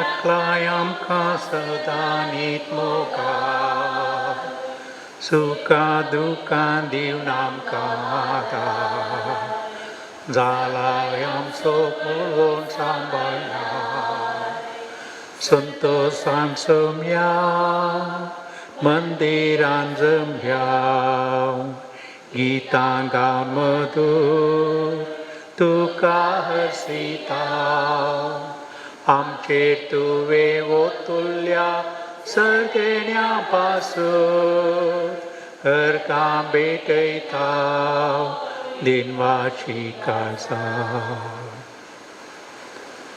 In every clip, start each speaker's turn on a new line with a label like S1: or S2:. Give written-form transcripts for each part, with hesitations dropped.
S1: फाटलाय आमकां सदां नीत मोगा सुखा दुखां दिवन आमकां आदार जालाय आमचो पळोवन सांबाळ्या संतोषान सोम्या मंदिरान जंब्याव गितां गावन मधुर तुका हसिता आमचेर तुवें ओतुल्ल्या सर्गेण्या पासून हरकां भेटयता दिनवाची काळजां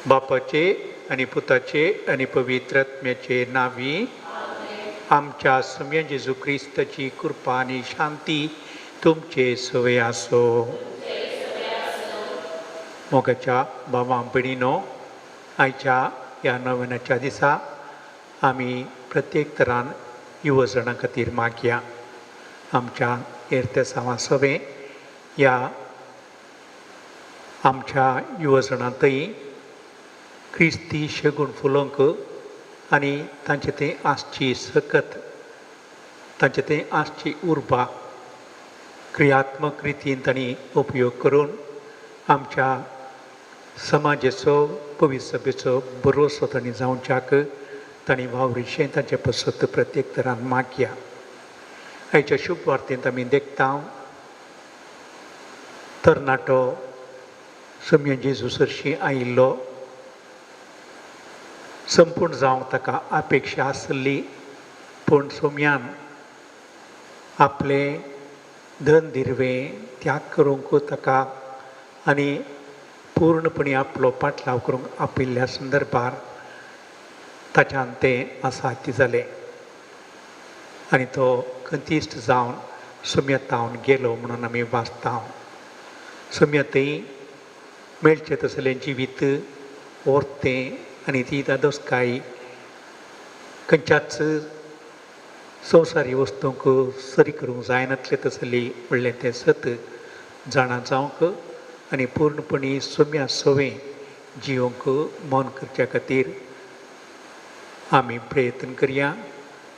S1: बापाचे आनी पुताचे आनी पवित्र आत्म्याचे नांवी आमच्या सम्य जेजू क्रिस्ताची कृपा आनी शांती तुमचे सवय आसो मोगाच्या भावां भयणीनो आयच्या ह्या नोवेनाच्या दिसा आमी प्रत्येक तरान युवजणां खातीर मागया आमच्या इर्ते सावा सवे ह्या आमच्या युवजणांतय क्रिस्ती शेगूण फुलोवंक आनी तांचे थंय आसची सकत तांचे थंय आसची उर्बा क्रियात्मक रितीन तांणी उपयोग करून आमच्या समाजाचो पवित्र सभेचो भरोसो तांणी जावच्याक तांणी वावरिशें तांचे पसत प्रत्येक तरान मागया आयच्या शुभ वार्तेंत आमी देखता तरणाटो सम्य जेजू सरशी आयिल्लो संपूर्ण जावंक ताका अपेक्षा आसली पूण सोम्यान आपले धन दिर्वें त्याग करूंक ताका आनी पूर्णपणी आपलो पाटलाव करूंक आपिल्ल्या संदर्भार ताच्यान तें असाध्य जालें आनी तो कंतिश्ट जावन सुम्यतावन गेलो म्हणून आमी वाचता सुम्यतय मेळचें तसलें जिवीत ओर्तें आनी ती दादोसकाय खंयच्याच संवसारी वस्तूंक सरी करूंक जायनातलें तसली म्हणलें तें सत जाणा जावंक आनी पूर्णपणी सोम्या सवें जिवंक मन करच्या खातीर आमी प्रयत्न करया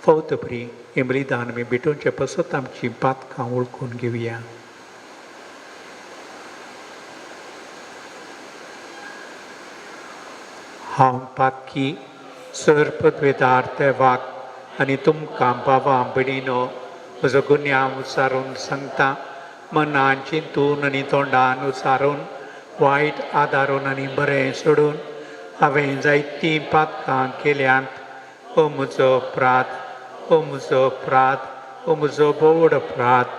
S1: फावत बरी हें बलिदान आमी भेटोवचे पसत आमची पातकां वळखून घेवया हांव पातकी सर्पद्वेदार तेवाक आनी तुमकां बाबा भयणीनो म्हजो गुन्यांव उच्चारून सांगता मनान चिंतून आनी तोंडान उच्चारून वायट आदारून आनी बरें सोडून हांवें जायतीं पातकां केल्यांत ओ म्हजो प्रात ओ म्हजो प्रात ओ म्हजो बोवड प्रात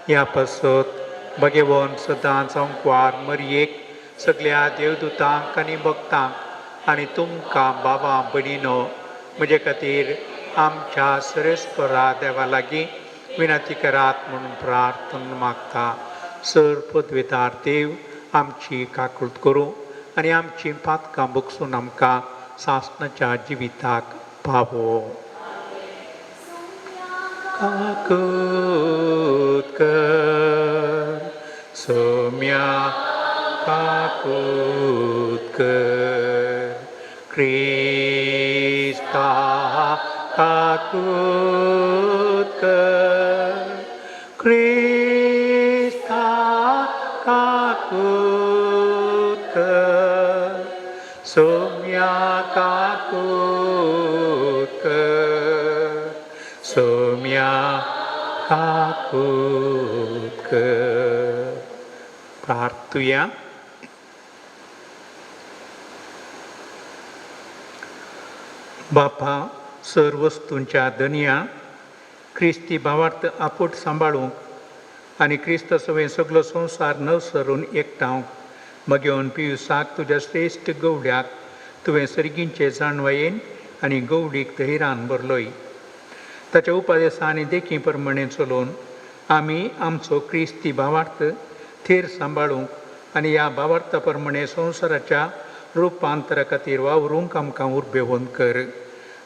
S1: ह्या पासत भगेवन सदांच अंकवार मरयेक सगळ्या देवदूतांक आनी भक्तांक आनी तुमकां बाबा भयणीनो म्हजे खातीर आमच्या सरेस्परा देवा लागीं विनंती करात म्हणून प्रार्थन मागता सर्पद्वेदार देव आमची काकूळट करूं आनी आमची पातकां भोगसून आमकां सासणाच्या जिविताक पावो काकूट कर सोम्या काकूट कर क्रिस्ता काकूट कर क्रिस्ता काकूट कर सोम्या काकूट कर सोम्या काकूट कर प्रार्थुया बापा सर्व वस्तूंच्या धनिया क्रिस्ती भावार्थ आपूट सांबाळूंक आनी क्रिस्त सवें सगळो संवसार नवसरून एकठांवंक मगेवन पियुसाक तुज्या श्रेश्ठ गवड्याक तुवें सर्गींचे जाणवायेन आनी गवडीक धैर्यान भरलोय ताच्या उपादेसा आनी देखी प्रमाणें चलोवन आमी आमचो क्रिस्ती भावार्थ थेर सांबाळूंक आनी ह्या भावार्था प्रमाणें संवसाराच्या रुपांतरा खातीर वावरूंक आमकां उर्बेवंत कर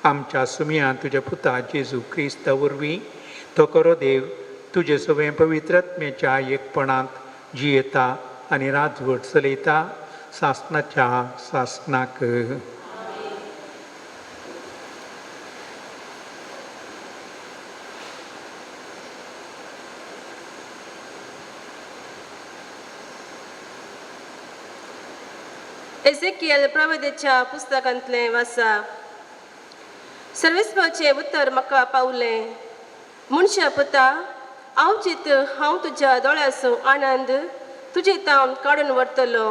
S1: आमच्या सुमया तुज्या पुता जेजू क्रिस्ता वरवीं तो करो देव तुजे सवें पवित्रत्म्याच्या एकपणांत जियेता आनी राजवट चलयता सासणाच्या सासणाक
S2: एझेकियल प्रवादीच्या पुस्तकांतले वाचप. सर्वेस्वाचे उतर म्हाका पावलें. मनशा पुता, हांव चिंत हांव तुज्या दोळ्याचो आनंद तुजे तावन काडून व्हरतलो.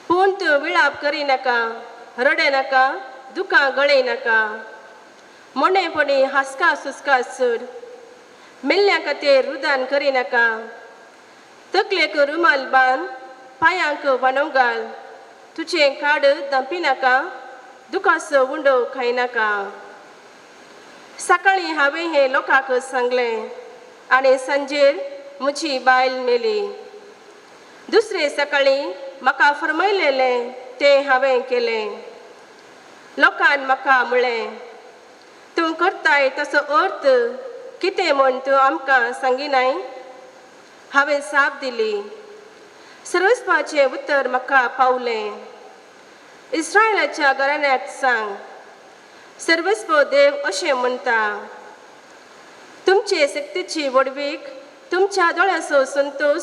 S2: पूण तूं विळाप करिनाका, रडे नाका, दुखां गळय नाका. मोणेपणी हांसका सुस्का सोड. मेल्ल्या खातीर रुदान करिनाका. तकलेक रुमाल बांद, पांयांक वांनो घाल. तुजें काड दांपिनाका, दुखाचो उंडो खायनाका. सकाळीं हांवें हें लोकांक सांगलें आनी सांजेर म्हजी बायल मेली. दुसरे सकाळीं म्हाका फरमायलेलें तें हांवें केलें. लोकान म्हाका म्हळें, तूं करताय तसो अर्थ कितें म्हूण तूं आमकां सांगिनाय? हांवें साप दिली. सर्वेस्वाचें उतर म्हाका पावलें. इस्रायलाच्या घराण्याक सांग, सर्वेस्व देव अशें म्हणटा, तुमचे सक्तीची वडवीक, तुमच्या दोळ्याचो संतोष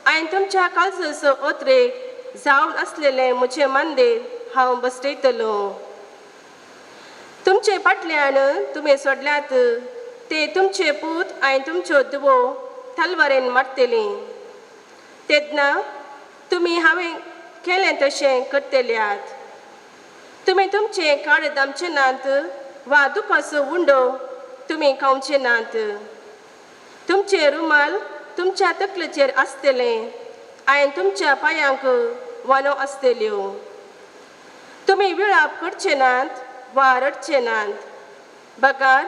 S2: आनी तुमच्या काळजाचो ओत्रेक जावन आसलेलें म्हजें मंदीर हांव बसयतलो. तुमचे फाटल्यान तुमी सोडल्यात ते तुमचे पूत आनी तुमच्यो धुवो तलवारेन मारतलीं. तेन्ना तुमी हांवें केलें तशें करतल्यात. तुमी तुमचे काड दामचे नात वा दुखाचो उंडो तुमी खावचे नात. तुमचे रुमाल तुमच्या तकलेचेर आसतले आनी तुमच्या पांयांक वानो आसतल्यो. तुमी विळाप करचे नात वा रडचे नात. बगार,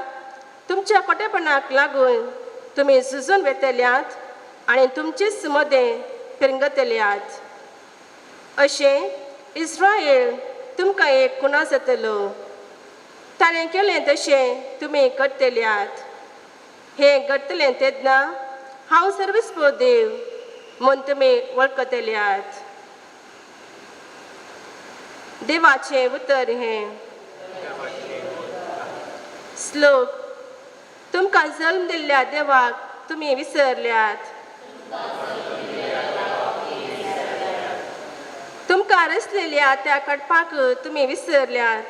S2: तुमच्या खोटेपणाक लागून तुमी झुजून वेतल्यात आनी तुमचेच मदें पिरंगतल्यात. अशें इस्रायल तुमकां एक कुणा जातलो. ताणें केलें तशें तुमी करतल्यात. हें घडतलें तेन्ना हांव सर्वेस्व देव म्हूण तुमी वळखतल्यात. देवाचें उतर हें. श्लोक. तुमकां जल्म दिल्ल्या देवाक तुमी विसरल्यात. तुमकां रचलेल्या त्या कडपाक तुमी विसरल्यात.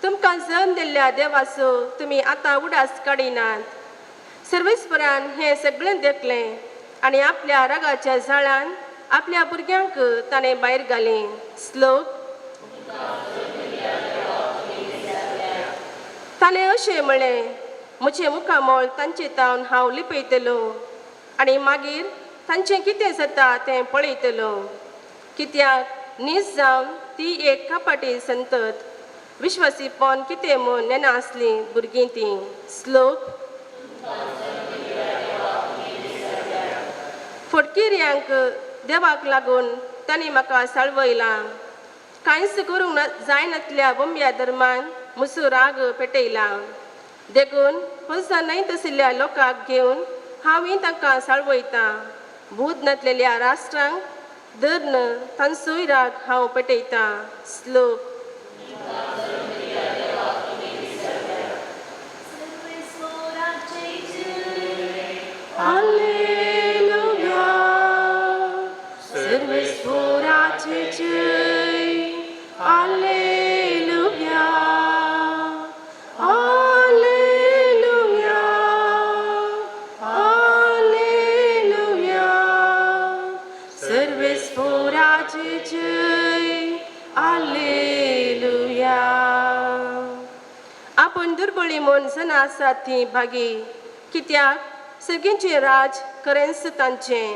S2: तुमकां जल्म दिल्ल्या देवाचो तुमी आतां उडास काडिनात. सर्वेस्वरान हें सगळें देखलें आनी आपल्या रागाच्या झाडान आपल्या भुरग्यांक ताणें भायर घालीं. श्लोक. ताणें अशें म्हळें, म्हजें मुखामोळ तांचे तावन हांव लिपयतलो आनी मागीर तांचें कितें जाता तें पळयतलो. कित्याक नीज जावन ती एक कापाटी संतत, विश्वासीपण कितें म्हूण नेना आसली भुरगीं तीं. श्लोक. फटकिऱ्यांक देवाक लागून तांणी म्हाका साळवयलां. कांयच करूंक जायनातल्या बोंब्या धर्मान म्हजो राग पेटयला. देखून पयसा नाहीत आशिल्ल्या लोकांक घेवन हांव तांकां साळवयतां. भूत नातलेल्या राष्ट्रांक धर्न तांचोय राग हांव पेटयतां. श्लोक. हालेलुया. सर्वेस्वराचे जय. हालेलुया. हालेलुया. हालेलुया. सर्वेस्वराचे जय. हालेलुया. आपण दुर्बळी म्हूण जनां आसात तीं भागी, कित्याक सगळींचे राज खरेंच तांचें.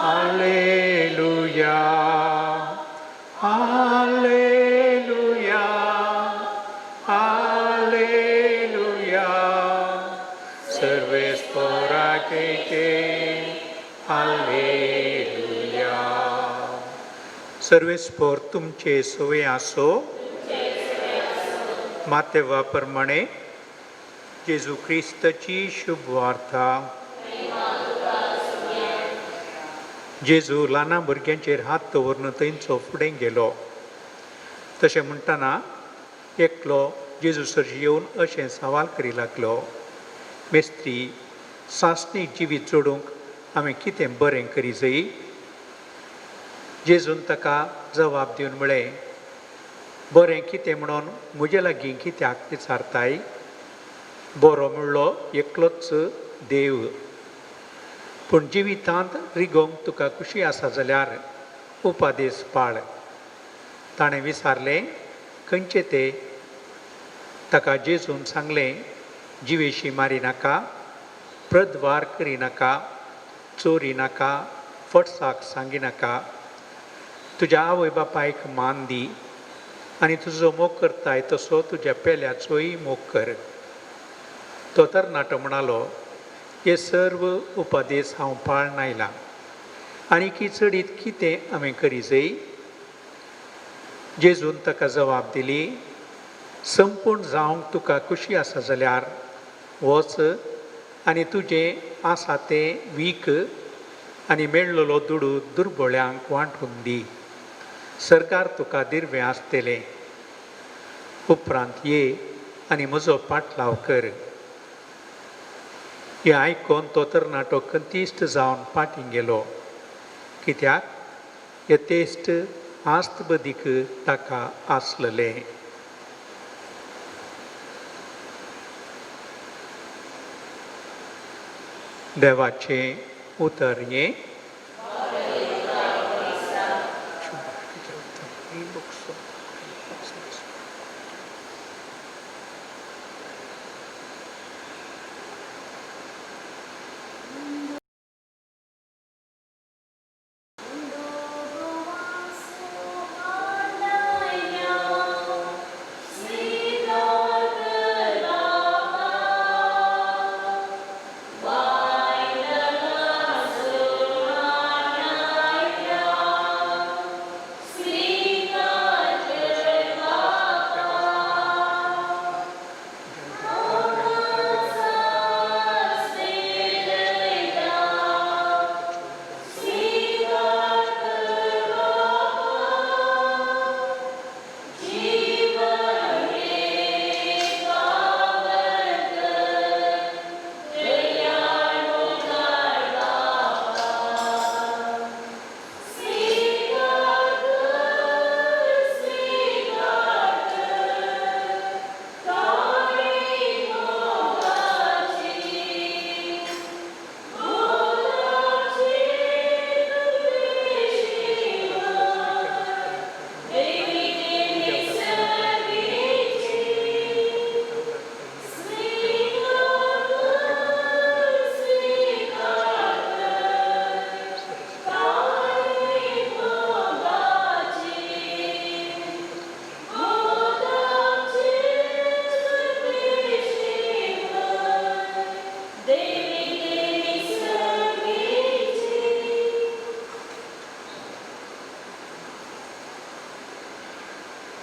S1: Alleluia, Alleluia, Alleluia. सर्वेस्वराचे Alleluia. सर्वेस्वर तुमचे सोय आसो. मातेवा प्रमाणे जेजू क्रिस्ताची शुभ वार्ता. जेजू ल्हान भुरग्यांचेर हात दवरून थंयचो फुडें गेलो. तशें म्हणटना एकलो जेजू सरशी येवन अशें सवाल करी लागलो, मेस्त्री, सासणी जिवीत जोडूंक हांवें कितें बरें करी जायी? जेजून ताका जवाब दिवन म्हळें, बरें कितें म्हणून म्हजे लागीं कित्याक विचारताय? बरो म्हणलो एकलोच देव. पूण जिवितांत रिगोंक तुका खुशी आसा जाल्यार उपादेस पाळ. ताणें विचारलें, खंयचे ते? ताका जेजून सांगलें, जिवेशी मारिनाका, प्रद्वार करिनाका, चोरिनाका, फटसाक सांगिनाका, तुज्या आवय बापायक मान दी आनी तुजो मोग करताय तसो तुज्या पेल्याचोय मोग कर. तो तरणाटो म्हणालो, हे सर्व उपादेस हांव पाळून आयलां, आनी चडीत कितें हांवें करी जाय? जेजून ताका जवाब दिली, संपूर्ण जावंक तुका खुशी आसा जाल्यार वच आनी तुजें आसा तें वीक आनी मेळ्ळलो दुडू दुर्बळ्यांक वांटून दी. सरकार तुका दिर्वें आसतलें. उपरांत ये आनी म्हजो पाटलाव कर. हें आयकोन तो तरणाटो कंतिश्ट जावन फाटीं गेलो, कित्याक हे तेस्ट आस्त बदीक ताका आसलेलें. देवाचें उतर हें.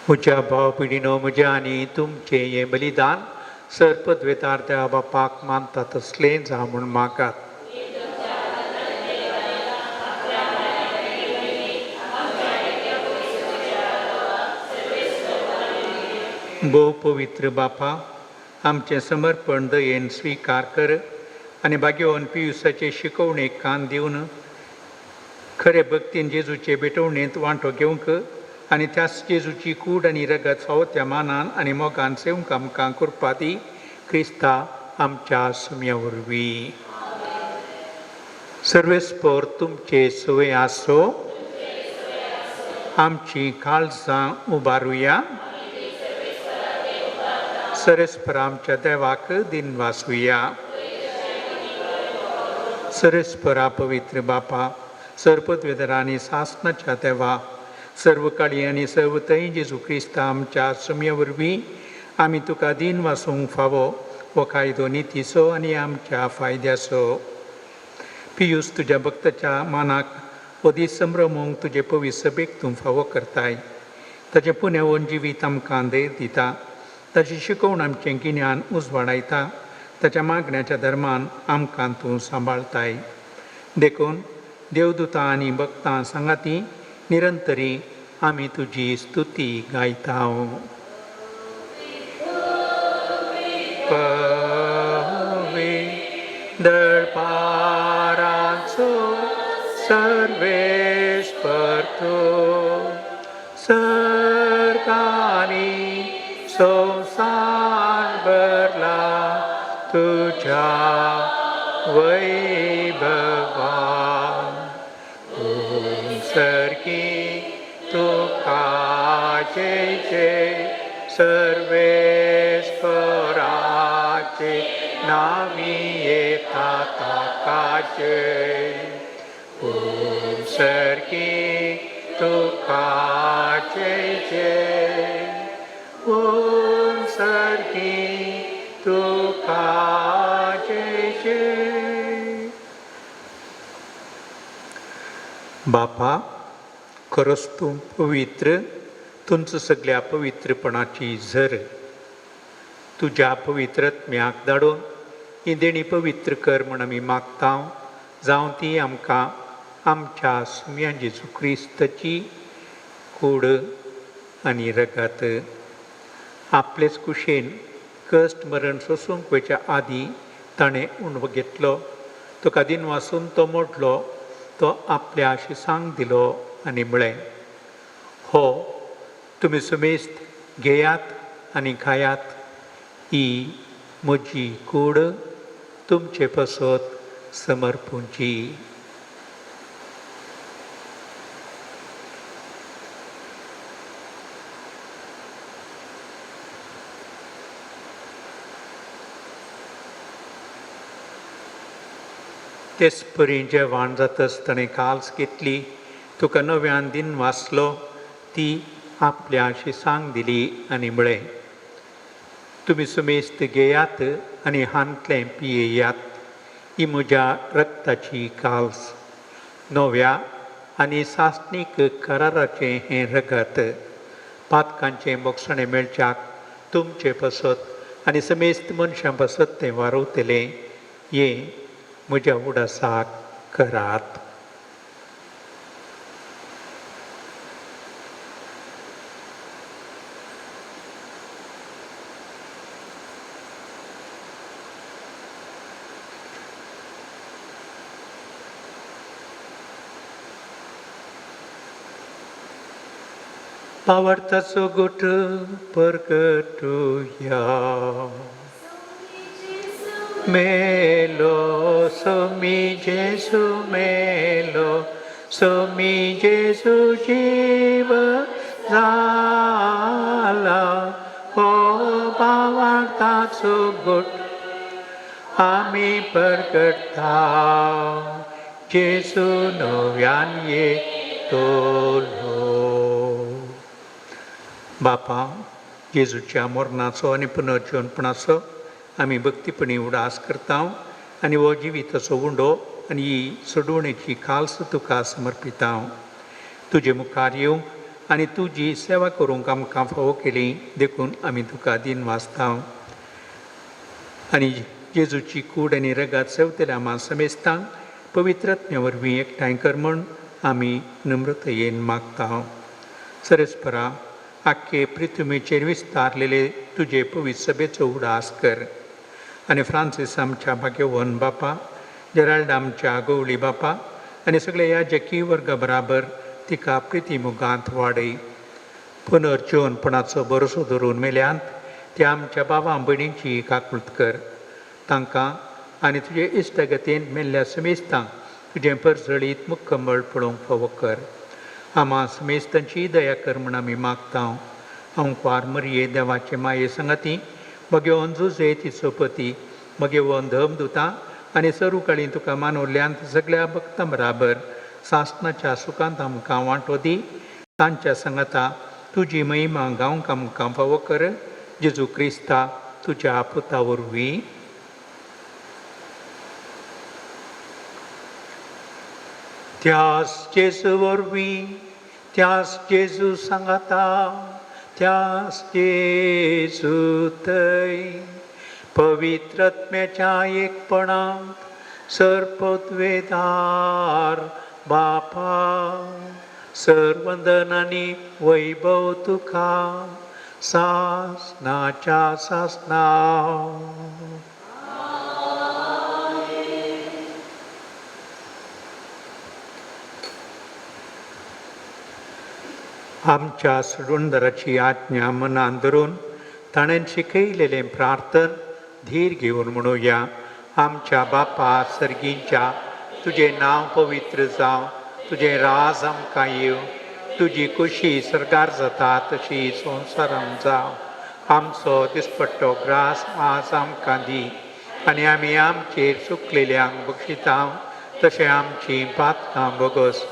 S1: म्हज्या भाव पिढीनो, म्हजें आनी तुमचें हें बलिदान सर्पद्वेतार त्या बापाक मानता तसलें जा म्हूण मागात. भोव पवित्र बापा, आमचें समर्पण दयेन स्विकार कर आनी भाग्यवान पियुसाचे शिकवणेक कान दिवन खरे भक्तीन जेजूचे भेटवणेंत वांटो घेवंक आनी त्याच जेजूची कूड आनी रगत फावो त्या मानान आनी मोगान सेवंक आमकां करपा दी. क्रिस्ता आमच्या सुम्या वरवीं. सर्वेस्पर तुमचे सवय आसो. आमची काळजां उबारुया. सर्वेस्पर आमच्या देवाक दिन वासुया. सर्वेस्परा पवित्र बापा, सर्पद्वेदरांनी सासणाच्या देवा, सर्व काळी आनी सर्व थंय जेजू क्रिस्ता आमच्या सुम्या वरवीं आमी तुका दिन वासूंक फावो हो कायदो नितीचो आनी आमच्या फायद्याचो. पियूस तुज्या भक्ताच्या मानाक हो दीस संभ्रमूंक तुजे पवित्र सभेक तूं फावो करताय. ताचें पुण्यवन जिवीत आमकां देर दिता. ताची शिकवण आमचें गिन्यान उजवाडायता. ताच्या मागण्याच्या धर्मान आमकां तूं सांबाळताय. देखून देवदूतां आनी भक्तां सांगाती निरंतरी आमी तुजी स्तुती गायता. दळपाराचो सर्वेश्वर तो सर्गानी संसार भरला तुझ्या वैभवान सर्गी तुका जय जय सर्वेश्वराचे नामी येता ताका जय सर्गी तुका जय जय सर्गी तुका जय जय. बापा, खरंच तू पवित्र, तुमचं सगळ्या पवित्रपणाची झर तुझ्या पवित्रत्म्याक धाडून ही देणी पवित्र कर म्हण आमी मागता. जावं ती आमकां आमच्या सुम्या जेजू क्रिस्ताची कूड आनी रगत आपलेच कुशेन कश्ट मरण सोसूंक वयच्या आदीं ताणें उणो घेतलो. तुका दिन वासून तो मोडलो, तो आपल्या शिसांक दिलो आनी म्हळें, हो तुमी सुमेस्त घेयात आनी खायात, ही म्हजी कूड तुमचे पासत समर्पूंची. तेच परी जेवण जातच ताणें काल्स घेतली, तुका नव्यान दिन वाचलो, ती आपल्या शिसांक दिली आनी म्हळें, तुमी सुमेस्त घेयात आनी हांतलें पियेयात, ही म्हज्या रक्ताची काल्स, नव्या आनी सासणीक कराराचें हें रगत, पातकांचें मोगसाणें मेळच्याक तुमचे पासत आनी समेस्त मनशां पासत तें वारवतलें, हें म्हज्या उडासाक करात. पावरताचो गोठ परगटुया. मेलो सोमी जेसू मेलो, सोमी जेसू जीव जाला, हो पावरताचो गोठ आमी परगटता, जेसू नव्यान येतलो. बापा, जेजूच्या मरणाचो आनी पुनर्जीवनपणाचो आमी भक्तीपणी उडास करता आनी हो जिविताचो उंडो आनी ही सोडवणेची काल्स तुका समर्पिता. तुजे मुखार येवंक आनी तुजी सेवा करूंक आमकां फावो केली देखून आमी तुका दिन वाचता. आनी जेजूची कूड आनी रगत सेवतल्या आमा समेस्तांक पवित्रत्म्या वरवीं एकठांय कर म्हण आमी नम्रतायेन मागता. सरस्परा, आख्खे पृथ्वीचेर विस्तारलेले तुजे पवित्र सभेचो उडास कर आनी फ्रांसीस आमच्या भाग्यवन बापा, जेराल्ड आमच्या गवळी बापा आनी सगळ्या याजकी वर्गा बराबर तिका प्रितीमुगांत वाडय. पुनर्जीवनपणाचो भरोसो धरून मेल्यांत त्या आमच्या बाबा भयणींची काकुळट कर. तांकां आनी तुजे इश्टगतीन मेल्ल्या समेस्तांक तुजें परजळीत मुक्कमळ पळोवंक फावो कर. आमा समेस्तांची दया कर म्हण आमी मागता. अंकवार मरये देवाचे माये संगती, मगे अंजुजे तिचो पती, मगे धमदुतां आनी सरूकाळी तुका मानवल्यांत सगळ्या भक्तां बराबर सासणाच्या सुखांत आमकां वांटो दी. तांच्या संगता तुजी महिमा गावंक आमकां फावो कर. जेजू क्रिस्ता तुज्या पुता वरवीं. त्याच जेजू वरवीं, त्याच जेजू सांगाता, त्याच जेजू थंय पवित्रत्म्याच्या एकपणांत सरपदवेदार बापा, सर्वंदन आनी वैभव तुका सासनाच्या सासना. आमच्या सुंदराची आज्ञा मनान धरून ताणें शिकयलेलें प्रार्थन धीर घेवन म्हणुया. आमच्या बापा सर्गींच्या तुजें नांव पवित्र जावं, तुजें राज आमकां येव, तुजी कुशी सरकार जाता तशी संवसारान जावं. आमचो दिसपट्टो ग्रास आज आमकां दी, आनी आमी आमचेर चुकलेल्यांक बक्षिता तशें आमची पातकां बोगस,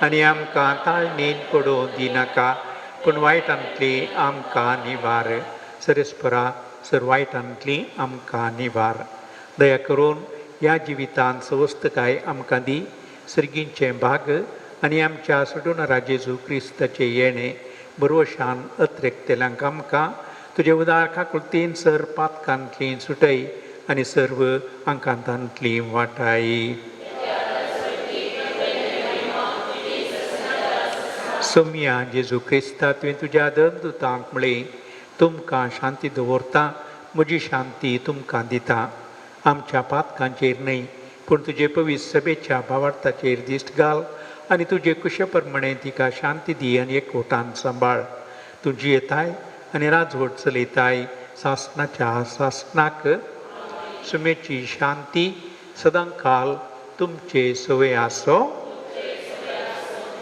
S1: आनी आमकां ताळणीन पडूं दिनाका, पूण वायटांतली आमकां निवार. सरस्परा सर वायटांतली आमकां निवार. दया करून ह्या जिवितांत सवस्तकाय आमकां दी. सर्गींचें भाग आनी आमच्या सुटोनरा जेजू क्रिस्ताचें येणें बरोशान अत्रेकतेल्यांक आमकां तुजे उदार काकुळतीन सर पातकांतली सुटय आनी सर्व आंकांतांतली वाटाय. सोम्या जेजू क्रिस्ता तुवें तुज्या देवदूतांक म्हळें, तुमकां शांती दवरता, म्हजी शांती तुमकां दिता. आमच्या पातकांचेर न्हय, पूण तुजे पवित्र सभेच्या भावार्थाचेर दिश्ट घाल, आनी तुजे कुशे प्रमाणें तिका शांती दी आनी एकवटान सांबाळ. तुजी येताय आनी राजवट चलयताय सासनाच्या सासनाक. सुमेची शांती सदां काल तुमचे सवय आसो.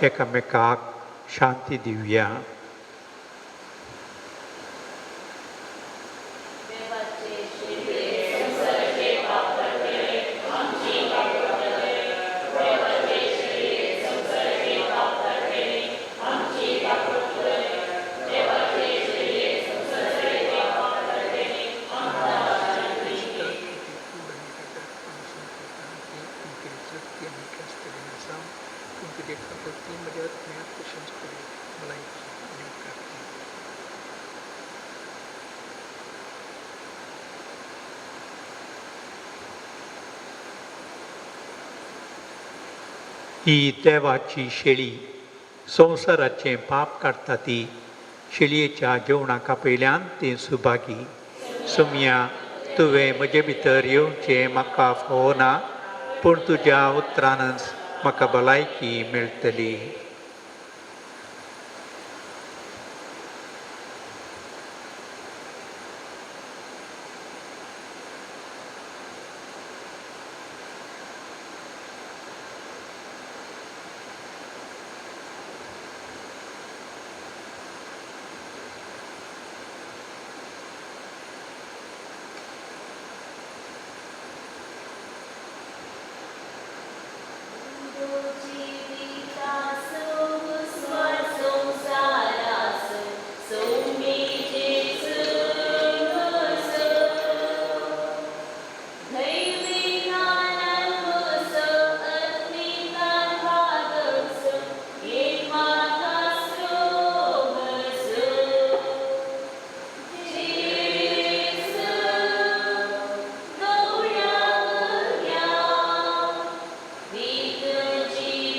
S1: एकामेकाक शांती दिवया. ही देवाची शेळी संवसाराचें पाप काडटा ती. शेळयेच्या जेवणाका पयल्यान ती सुभागी. सुम्या तुवें म्हजे भितर येवचें म्हाका फोव ना, पूण तुज्या उतरानच म्हाका भलायकी मेळटली.
S3: Ji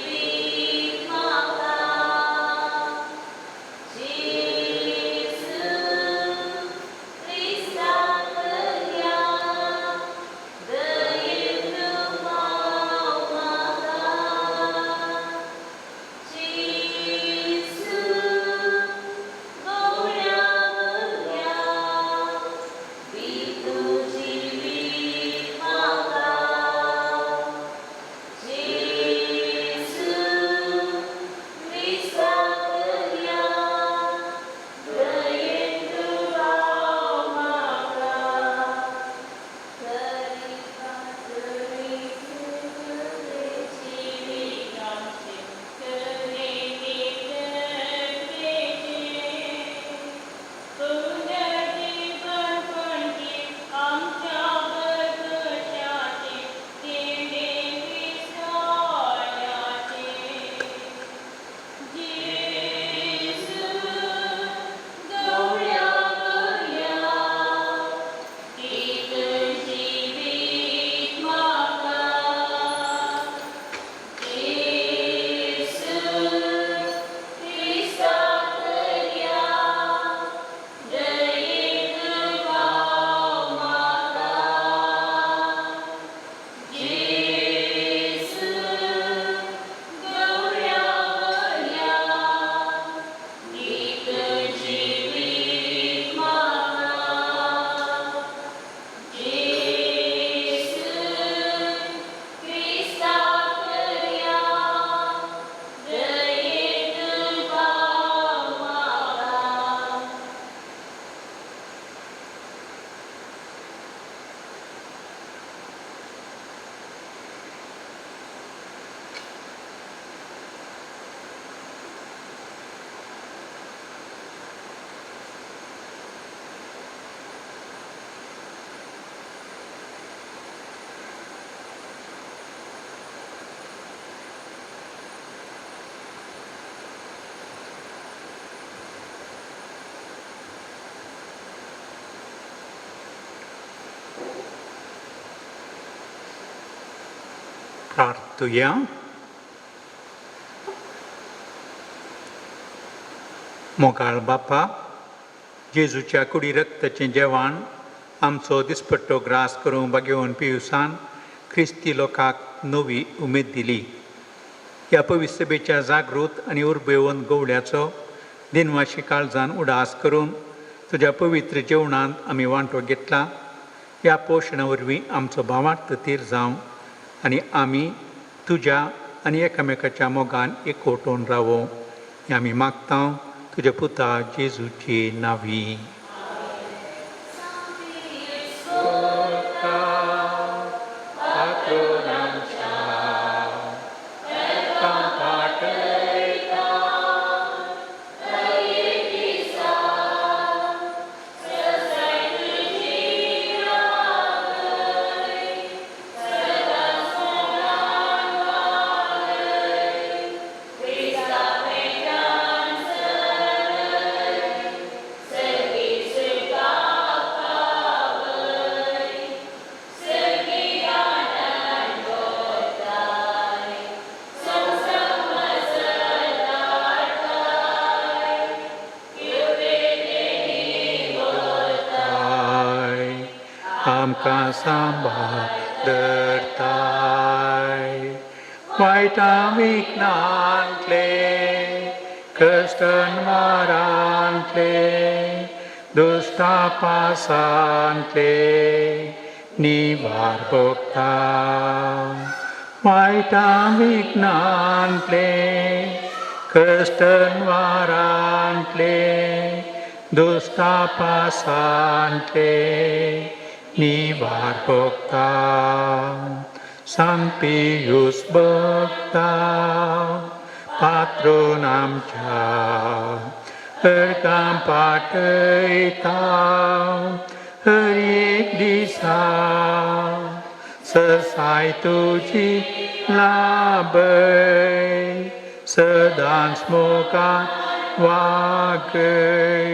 S1: मागतुया. मोगाळ बापा, जेजूच्या कुडी रक्ताचें जेवण आमचो दिसपट्टो ग्रास करूंक बागेवन पियुसान ख्रिस्ती लोकांक नवी उमेद दिली. ह्या पवित्र सभेच्या जागृत आनी उर्बेवन गवळ्याचो दिनवाशी काळजान उडास करून तुज्या पवित्र जेवणांत आमी वांटो घेतला. ह्या पोशणा वरवीं आमचो भावार्थ तीर जावं आनी आमी तुज्या आनी एकामेकाच्या मोगान एकवटून रावो. हें आमी मागता तुज्या पुता जेजूची नांवी. आमकां सांबाळ दवरताय. वायटा विघ्नांतले कश्टान मारांतले दुश्टा पासांतले निवार भोगता. वायटा विघ्नांतले कश्टान मारांतले दुश्टा पासांतले निवार भोगता. सांत पियूस भोगता पात्रोन आमच्या अर्गां पाठयता. हर एक दिसा ससाय तुजी लाबय सदांच मोगान वागय.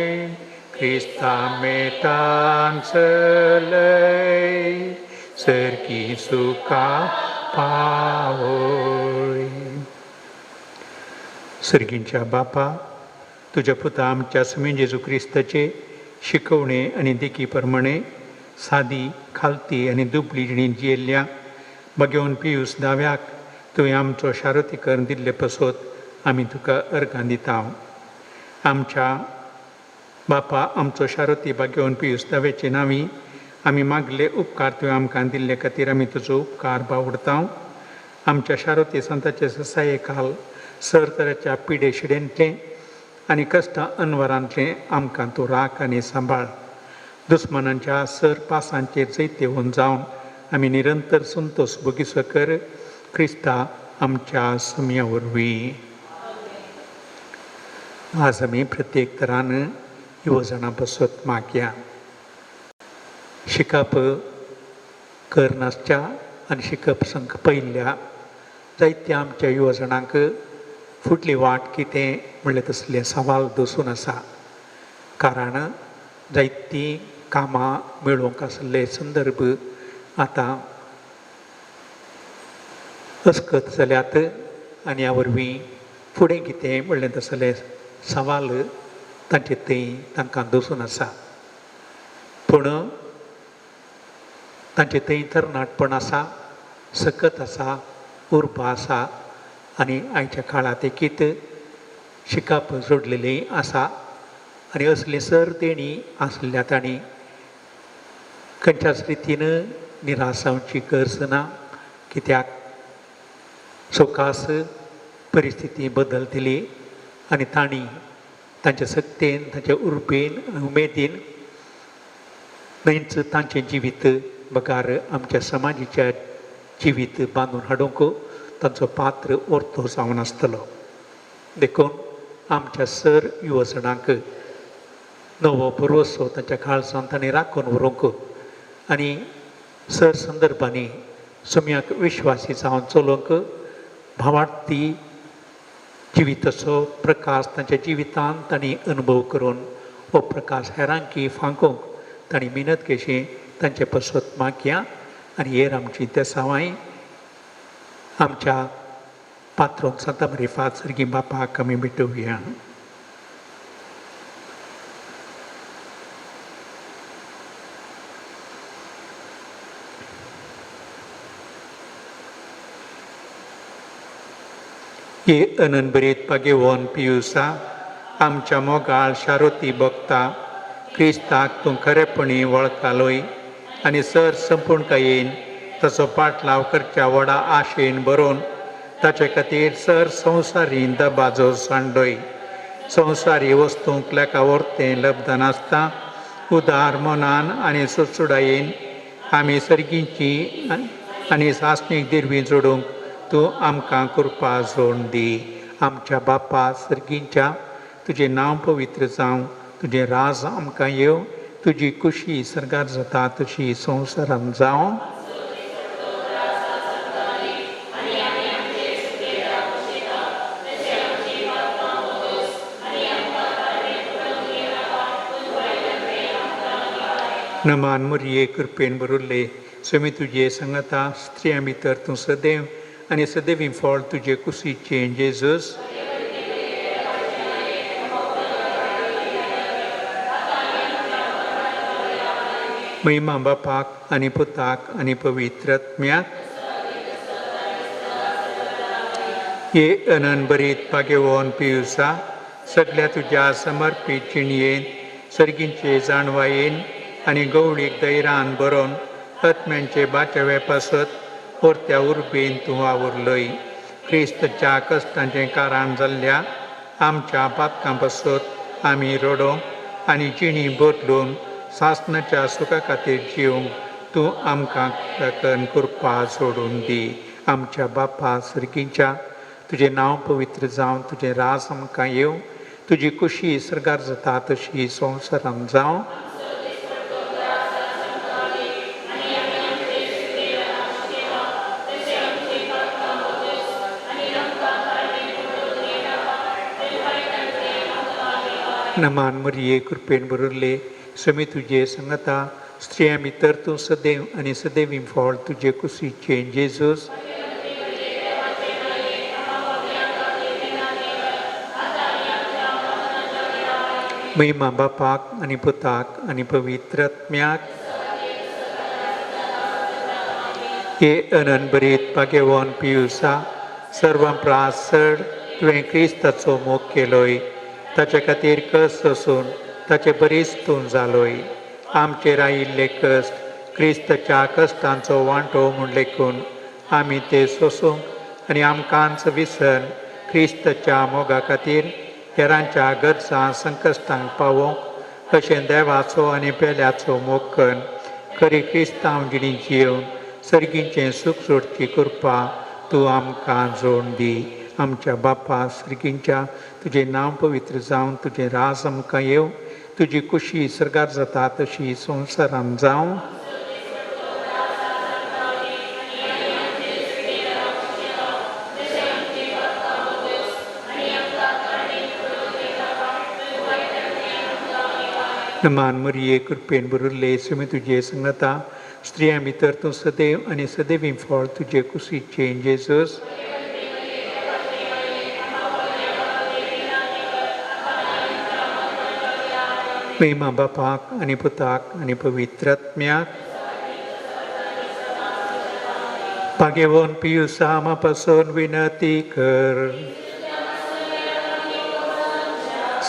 S1: Krista metan selay sergi suka पावोय. सर्गींच्या बापा, तुझ्या पुता आमच्या समी जेजू क्रिस्ताचे शिकवणे आनी देखी प्रमाणे सादी खालती आनी दुबळी जिणेंत जियेल्ल्या बागेवन पियूस दाव्याक तुवें आमचो शारोती करून दिल्ले पसोत आमी तुका अर्गां दिता. आमच्या बापा, आमचो शारोती बागेवन पियूस दाव्याचे नांवी आमी मागले उपकार तुवें आमकां दिल्ले खातीर आमी तुजो उपकार बावडता. आमच्या शारोती संताचे ससाये खाल सर तरेच्या पिडे शिडेंतले आनी कश्टां अनवरांतले आमकां तूं राख आनी सांबाळ. दुस्मनांच्या सर पासांचेर जैते होवन जावन आमी निरंतर संतोश भोगिसो कर. क्रिस्ता आमच्या समिया वरवीं. आज आमी प्रत्येक तरान युवजनां बसत मागया. शिकप करनासच्या आनी शिकप संक पयल्या जायत्या आमच्या युवजनांक फुडली वाट कितें म्हणलें तसले सवाल दसून आसा. कारण जायतीं कामां मेळोवंक आसले संदर्भ आतां अस्कत जाल्यात आनी ह्या वरवीं फुडें कितें म्हणलें तसले सवाल तांचे थंय तांकां दसून आसा. पूण तांचे थंय तरणाटपण आसा, सकत आसा, उर्बा आसा आनी आयच्या काळांत एकीत शिकप जोडलेली आसा. आनी असली सर तेणी आसल्या तांणी खंयच्याच रितीन निराश जावची गरज ना. कित्याक सोकास परिस्थिती बदलतली आनी तांणी तांच्या सक्तेन, तांच्या उर्बेन, उमेदीन न्हयच तांचें जिवीत बगार आमच्या समाजीच्या जिवीत बांदून हाडूंक तांचो पात्र ओर्तो जावन आसतलो. देखून आमच्या सर युवजनांक नवो भरवोसो तांच्या काळजांत तांणी राखून व्हरूंक आनी सर संदर्भांनी सुमयाक विश्वासी जावन चलोवंक भावार्थी जिविताचो प्रकाश तांच्या जिवितांत तांणी अनुभव करून हो प्रकाश हेरांकी फांकूंक तांणी मेहनत केशी तांचे पसत मागया. आनी हेर आमची तेसावाय आमच्या पात्रोन सांता मारिफा सर्गी बापाक आमी मिटोवया. हे अनंत पागेवोन पियुसा आमच्या मोगाळ शारोती भक्ता क्रिस्ताक तूं खरेपणी वळखालोय आनी सर संपूर्णकायेन ताचो पाटलाव करच्या व्हडा आशेन बरोवन ताचे खातीर सर संवसारी दबाजो सांडोय. संवसारी वस्तूंक लेका व्हरतें लब्ध नासता उदार मनान आनी सुटसुडायेन आमी सर्गींची आनी सासणीक दिरवी जोडूंक तूं आमकां कृपा जोड दी. आमच्या बापा सर्गींच्या तुजें नांव पवित्र जावं, तुजें राज आमकां येवं, तुजी खुशी सर्गार जाता तशी संवसारांत जावं. नमान मरिये कृपेन भरुल्ले स्वामी तुजे सांगता स्त्रियां भितर तूं सदैव आनी सदैवी फळ तुजे कुशीचें जेजूस. महिमा बापाक आनी पुताक आनी पवित्र आत्म्याक. हे अनंत बरीत पागेवोन पियुसा सगळ्या तुज्या समर्पीत जिणयेन सर्गींचे जाणवायेन आनी गवळीक दैरान बरोवन आत्म्यांचे बाचवे पासत परत्या उर्बेन तूं आवरलय. क्रिस्ताच्या कश्टांचें कारण जाल्ल्या आमच्या पातकां पासत आमी रडोंक आनी जिणी बदलून सासणाच्या सुखा खातीर जिवंक तूं आमकां ताकन कृपा जोडून दी. आमच्या बापा सर्गींच्या तुजें नांव पवित्र जावं, तुजें राज आमकां येवं, तुजी खुशी सर्गार जाता तशी संवसारांत जावं. नमान मरिये कृपेन भरुल्ले स्वामी तुजे सांगता स्त्रियां भितर तूं सदैव आनी सदैवी फळ तुजे कुशीचें जेजूस. महिमा बापाक आनी पुताक आनी पवित्र आत्म्याक. हे अनंत बरीत पागेवोन पियुसा सर्वां प्रास चड तुवें क्रिस्ताचो मोग केलोय. ताचे खातीर कस सोसून ताचे बरीचतून जालोय. आमचेर आयिल्ले कश्ट क्रिस्ताच्या कश्टांचो वांटो म्हूण लेखून आमी ते सोसूंक आनी आमकांच विसर क्रिस्ताच्या मोगा खातीर हेरांच्या गरजां संकश्टांक पावोवंक अशें देवाचो आनी पेल्याचो मोग करून खरी क्रिस्तांव जिणी जिवन सर्गींचें सूख सोडची कृपा तूं आमकां जोड दी. आमच्या बापा सर्गींच्या तुजें नांव पवित्र जावं, तुजें राज आमकां येवं, तुजी खुशी सर्गार जाता तशी संवसारांत जावं. नमान मरिये कृपेन भरुल्ले स्वामी तुजे सांगता स्त्रियां भितर तूं सदैव आनी सदैवी फळ तुजे कुशीचें जेजूस. महिमा बापाक आनी पुताक आनी पवित्र आत्म्याक. पागेवोन पियुसा आमा पासून विनंती कर.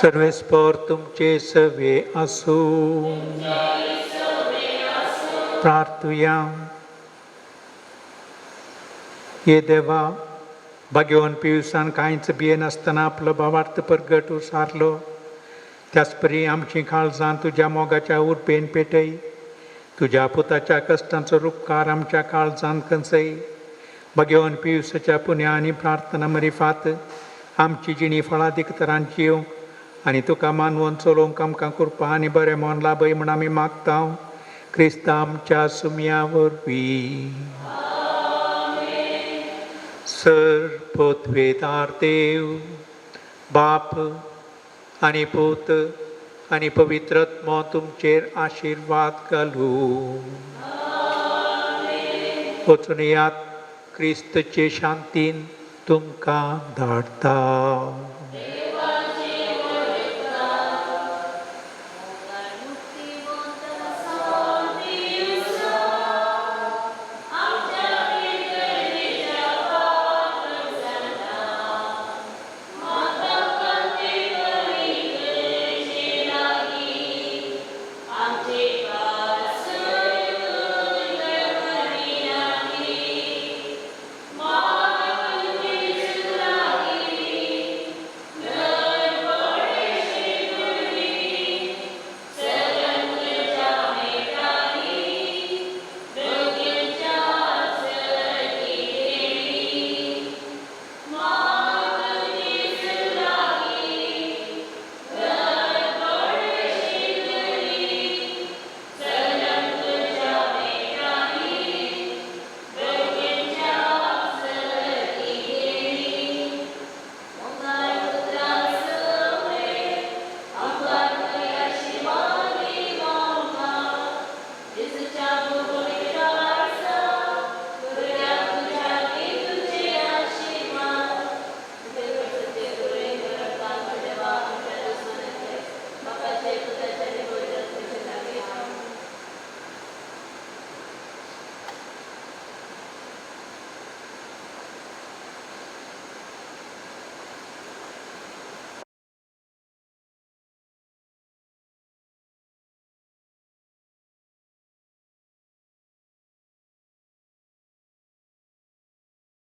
S1: सर्वेस्पर तुमचे सवे आसूं. प्रार्थुया. हे देवा भाग्यवान पियुसान कांयच भिये नासतना आपलो भावार्थ परगट उसारलो. त्याच परी आमची काळजां तुज्या मोगाच्या उर्बेन पेटय. तुज्या पुताच्या कश्टांचो रुपकार आमच्या काळजांत खंचय. भाग्यवान पियुसाच्या पुण्या आनी प्रार्थना मरिफात आमची जिणी फळादीक तरान जिवंक आनी तुका मानवून चलोवंक आमकां कृपा आनी बरें मोन लाभय म्हूण आमी मागता. क्रिस्ता आमच्या सुमया वरवीं. सर्वोत्वेदार देव बाप आनी पूत आनी पवित्र आत्मो तुमचेर आशिर्वाद घालूं. वचून यात क्रिस्तचे शांतीन तुमकां धाडटा